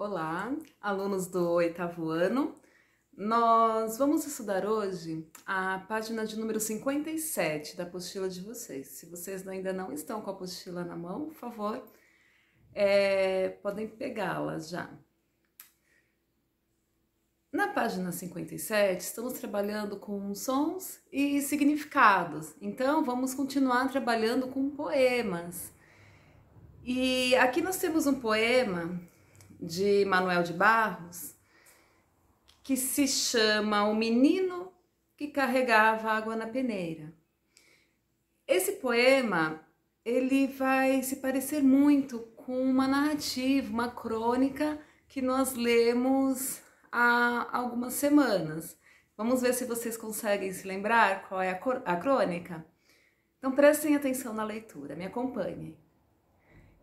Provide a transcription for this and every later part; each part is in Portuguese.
Olá, alunos do oitavo ano. Nós vamos estudar hoje a página de número 57 da apostila de vocês. Se vocês ainda não estão com a apostila na mão, por favor, podem pegá-la já. Na página 57, estamos trabalhando com sons e significados. Então, vamos continuar trabalhando com poemas. E aqui nós temos um poema de Manuel de Barros, que se chama O Menino que Carregava Água na Peneira. Esse poema, ele vai se parecer muito com uma narrativa, uma crônica que nós lemos há algumas semanas. Vamos ver se vocês conseguem se lembrar qual é a crônica? Então prestem atenção na leitura, me acompanhem.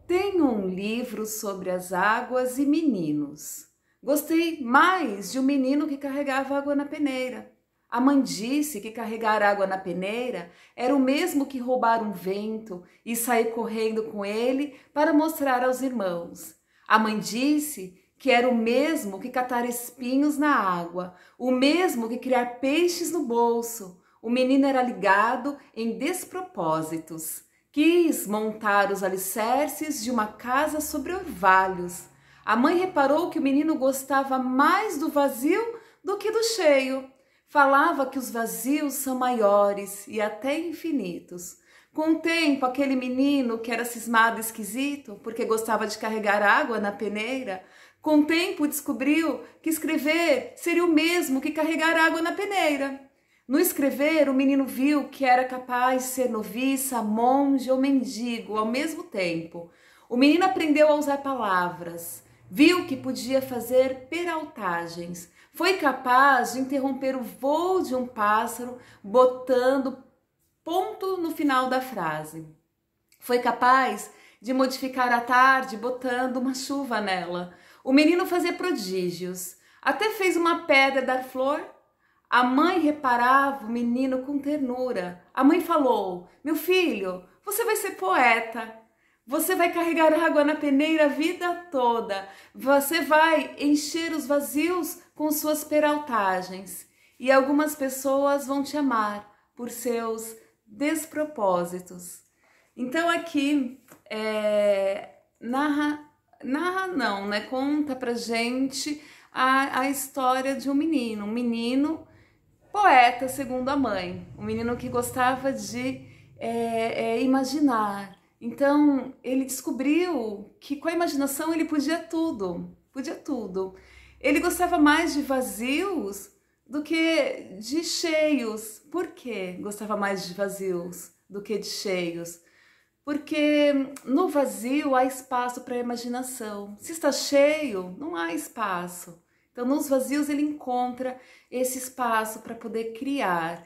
Tenho um livro sobre as águas e meninos. Gostei mais de um menino que carregava água na peneira. A mãe disse que carregar água na peneira era o mesmo que roubar um vento e sair correndo com ele para mostrar aos irmãos. A mãe disse que era o mesmo que catar espinhos na água, o mesmo que criar peixes no bolso. O menino era ligado em despropósitos. Quis montar os alicerces de uma casa sobre orvalhos. A mãe reparou que o menino gostava mais do vazio do que do cheio. Falava que os vazios são maiores e até infinitos. Com o tempo, aquele menino que era cismado e esquisito, porque gostava de carregar água na peneira, com o tempo descobriu que escrever seria o mesmo que carregar água na peneira. No escrever, o menino viu que era capaz de ser noviça, monge ou mendigo ao mesmo tempo. O menino aprendeu a usar palavras, viu que podia fazer peraltagens, foi capaz de interromper o voo de um pássaro botando ponto no final da frase. Foi capaz de modificar a tarde botando uma chuva nela. O menino fazia prodígios, até fez uma pedra dar flor. A mãe reparava o menino com ternura. A mãe falou: meu filho, você vai ser poeta. Você vai carregar água na peneira a vida toda. Você vai encher os vazios com suas peraltagens. E algumas pessoas vão te amar por seus despropósitos. Então aqui conta pra gente a história de um menino poeta, segundo a mãe, um menino que gostava de imaginar. Então, ele descobriu que com a imaginação ele podia tudo. Ele gostava mais de vazios do que de cheios. Por quê? Gostava mais de vazios do que de cheios? Porque no vazio há espaço para a imaginação. Se está cheio, não há espaço. Então, nos vazios ele encontra esse espaço para poder criar.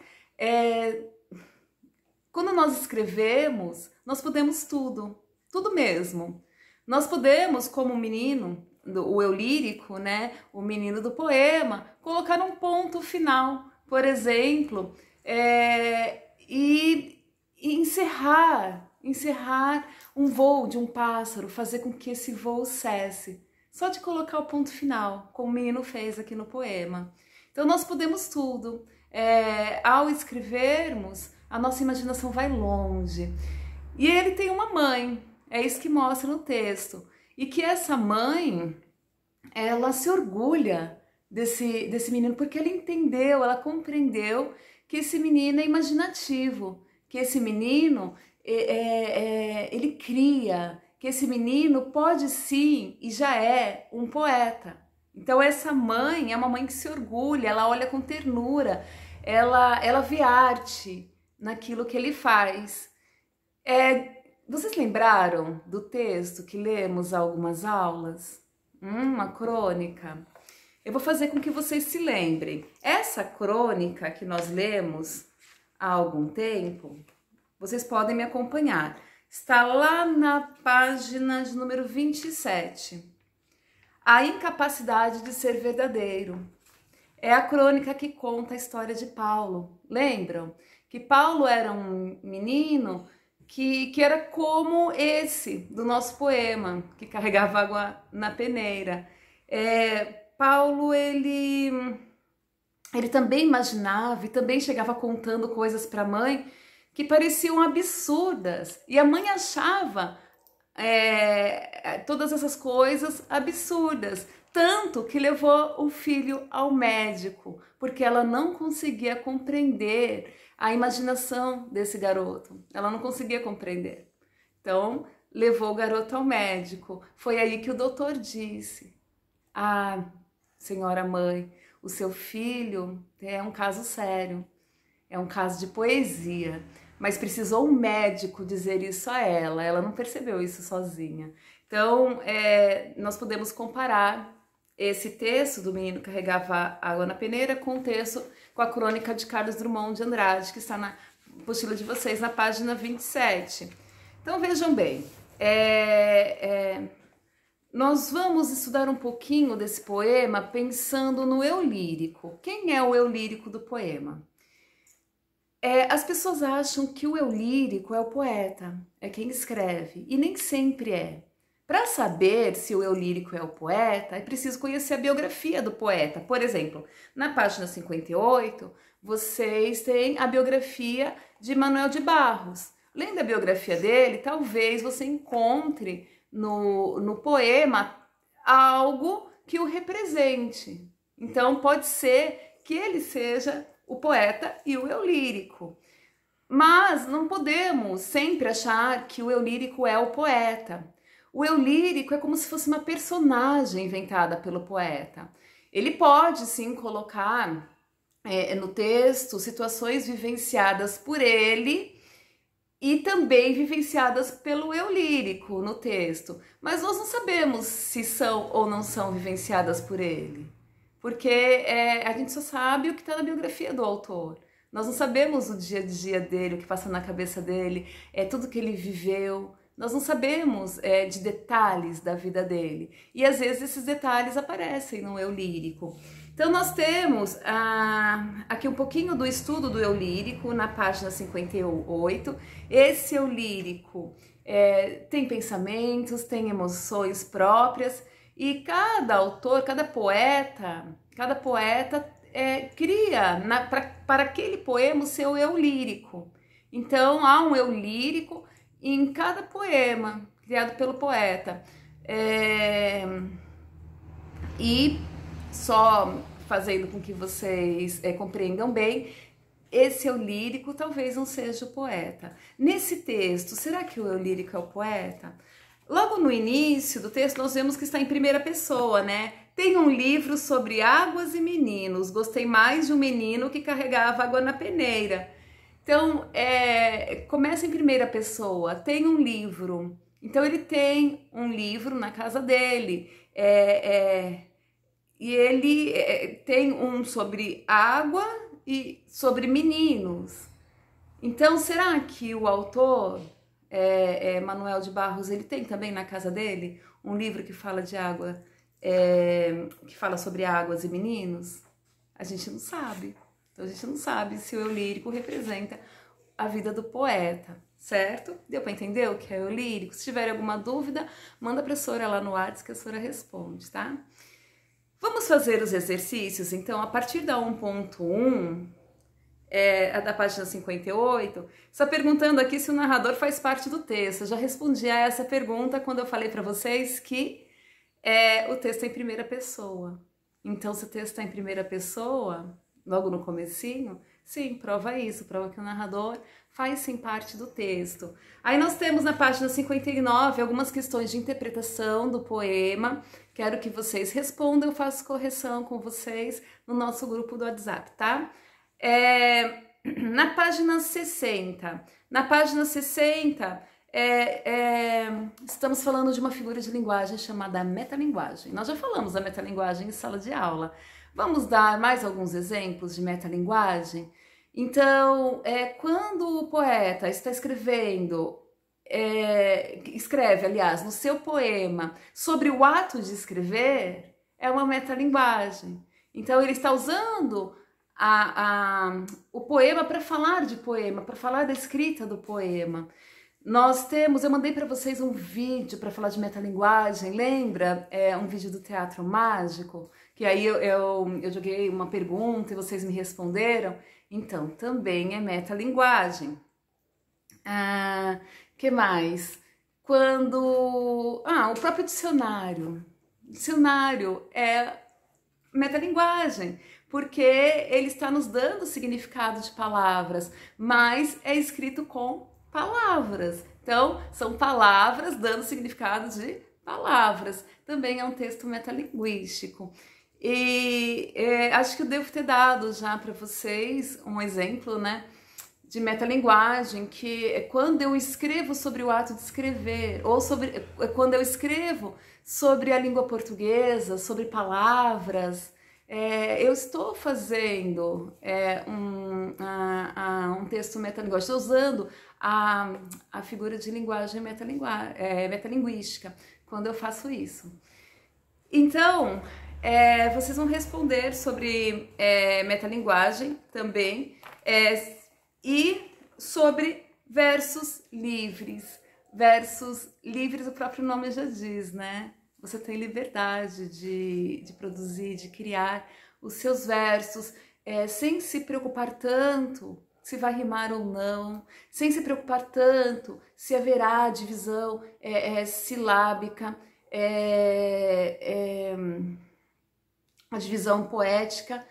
Quando nós escrevemos, nós podemos tudo mesmo. Nós podemos, como o menino, o eu lírico, né, o menino do poema, colocar um ponto final, por exemplo, e encerrar um voo de um pássaro, fazer com que esse voo cesse. Só de colocar o ponto final, como o menino fez aqui no poema. Então nós podemos tudo. Ao escrevermos, a nossa imaginação vai longe. E ele tem uma mãe, é isso que mostra no texto. E que essa mãe, ela se orgulha desse menino, porque ela compreendeu que esse menino é imaginativo, que esse menino, ele cria, que esse menino pode sim e já é um poeta. Então essa mãe é uma mãe que se orgulha, ela olha com ternura, ela vê arte naquilo que ele faz. Vocês lembraram do texto que lemos há algumas aulas? Uma crônica? Eu vou fazer com que vocês se lembrem. Essa crônica que nós lemos há algum tempo, vocês podem me acompanhar. Está lá na página de número 27. A incapacidade de ser verdadeiro. É a crônica que conta a história de Paulo. Lembram? Que Paulo era um menino que era como esse do nosso poema, que carregava água na peneira. Paulo, ele também imaginava e também chegava contando coisas para a mãe que pareciam absurdas. E a mãe achava todas essas coisas absurdas. Tanto que levou o filho ao médico, porque ela não conseguia compreender a imaginação desse garoto. Ela não conseguia compreender. Então, levou o garoto ao médico. Foi aí que o doutor disse: ah, senhora mãe, o seu filho é um caso sério, é um caso de poesia, mas precisou um médico dizer isso a ela, ela não percebeu isso sozinha. Então, nós podemos comparar esse texto do menino que carregava água na peneira com o texto, com a crônica de Carlos Drummond de Andrade, que está na apostila de vocês, na página 27. Então, vejam bem, nós vamos estudar um pouquinho desse poema pensando no eu lírico. Quem é o eu lírico do poema? As pessoas acham que o eu lírico é o poeta, é quem escreve, e nem sempre é. Para saber se o eu lírico é o poeta, é preciso conhecer a biografia do poeta. Por exemplo, na página 58, vocês têm a biografia de Manuel de Barros. Lendo a biografia dele, talvez você encontre no poema algo que o represente. Então, pode ser que ele seja o poeta e o eu lírico. Mas não podemos sempre achar que o eu lírico é o poeta. O eu lírico é como se fosse uma personagem inventada pelo poeta. Ele pode, sim, colocar no texto situações vivenciadas por ele e também vivenciadas pelo eu lírico no texto. Mas nós não sabemos se são ou não são vivenciadas por ele. Porque a gente só sabe o que está na biografia do autor. Nós não sabemos o dia a dia dele, o que passa na cabeça dele, tudo que ele viveu. Nós não sabemos de detalhes da vida dele. E às vezes esses detalhes aparecem no eu lírico. Então nós temos aqui um pouquinho do estudo do eu lírico na página 58. Esse eu lírico tem pensamentos, tem emoções próprias e cada autor, cada poeta cria para aquele poema o seu eu lírico. Então há um eu lírico em cada poema criado pelo poeta. E só fazendo com que vocês compreendam bem, esse eu lírico talvez não seja o poeta. Nesse texto, será que o eu lírico é o poeta? Logo no início do texto nós vemos que está em primeira pessoa, né? Tem um livro sobre águas e meninos, gostei mais de um menino que carregava água na peneira. Então, começa em primeira pessoa, tem um livro. Então, ele tem um livro na casa dele. E ele tem um sobre água e sobre meninos. Então, será que o autor, Manuel de Barros, ele tem também na casa dele um livro que fala de água, que fala sobre águas e meninos? A gente não sabe. Então, a gente não sabe se o eu lírico representa a vida do poeta, certo? Deu para entender o que é o eu lírico? Se tiver alguma dúvida, manda a professora lá no WhatsApp que a professora responde, tá? Vamos fazer os exercícios, então, a partir da 1.1, da página 58, está perguntando aqui se o narrador faz parte do texto. Eu já respondi a essa pergunta quando eu falei para vocês que o texto é em primeira pessoa. Então, se o texto está em primeira pessoa, logo no comecinho, sim, prova isso, prova que o narrador faz sim parte do texto. Aí nós temos na página 59 algumas questões de interpretação do poema. Quero que vocês respondam, eu faço correção com vocês no nosso grupo do WhatsApp, tá? Na página 60, estamos falando de uma figura de linguagem chamada metalinguagem. Nós já falamos da metalinguagem em sala de aula. Vamos dar mais alguns exemplos de metalinguagem? Então, quando o poeta está escreve, aliás, no seu poema sobre o ato de escrever, é uma metalinguagem. Então, ele está usando o poema para falar de poema, para falar da escrita do poema. eu mandei para vocês um vídeo para falar de metalinguagem, lembra? Um vídeo do Teatro Mágico, que aí eu joguei uma pergunta e vocês me responderam. Então, também é metalinguagem. Que mais? O próprio dicionário. Dicionário é metalinguagem, porque ele está nos dando significado de palavras, mas é escrito com palavras. Então, são palavras dando significado de palavras. Também é um texto metalinguístico. E acho que eu devo ter dado já para vocês um exemplo, né, de metalinguagem, que é quando eu escrevo sobre o ato de escrever, ou quando eu escrevo sobre a língua portuguesa, sobre palavras, eu estou fazendo um texto metalinguístico, estou usando a figura de linguagem metalinguística quando eu faço isso. Então, vocês vão responder sobre metalinguagem também, e sobre versos livres. Versos livres, o próprio nome já diz, né? Você tem liberdade de produzir, de criar os seus versos, sem se preocupar tanto se vai rimar ou não, sem se preocupar tanto se haverá divisão silábica, a divisão poética,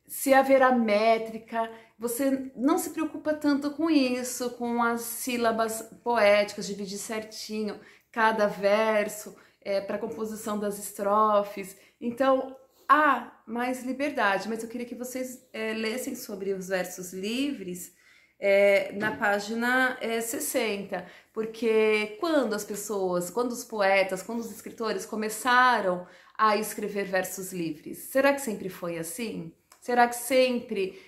se haverá métrica. Você não se preocupa tanto com isso, com as sílabas poéticas, dividir certinho cada verso para a composição das estrofes. Então, há mais liberdade, mas eu queria que vocês lessem sobre os versos livres na página 60, porque quando os poetas, quando os escritores começaram a escrever versos livres, será que sempre foi assim? Será que sempre,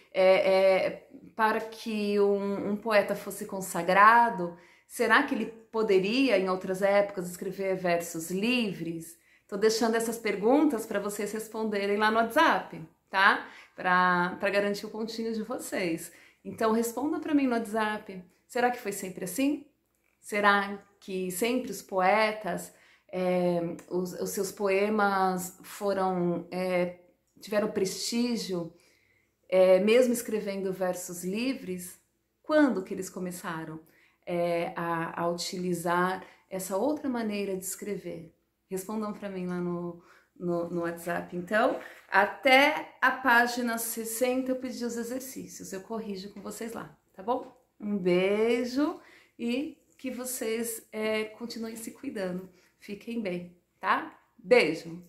para que um poeta fosse consagrado, será que ele poderia, em outras épocas, escrever versos livres? Estou deixando essas perguntas para vocês responderem lá no WhatsApp, tá? Para garantir o pontinho de vocês. Então, respondam para mim no WhatsApp. Será que foi sempre assim? Será que sempre os poetas, os seus poemas tiveram prestígio, mesmo escrevendo versos livres? Quando que eles começaram a utilizar essa outra maneira de escrever? Respondam para mim lá no WhatsApp. Então, até a página 60 eu pedi os exercícios, eu corrijo com vocês lá, tá bom? Um beijo e que vocês continuem se cuidando. Fiquem bem, tá? Beijo!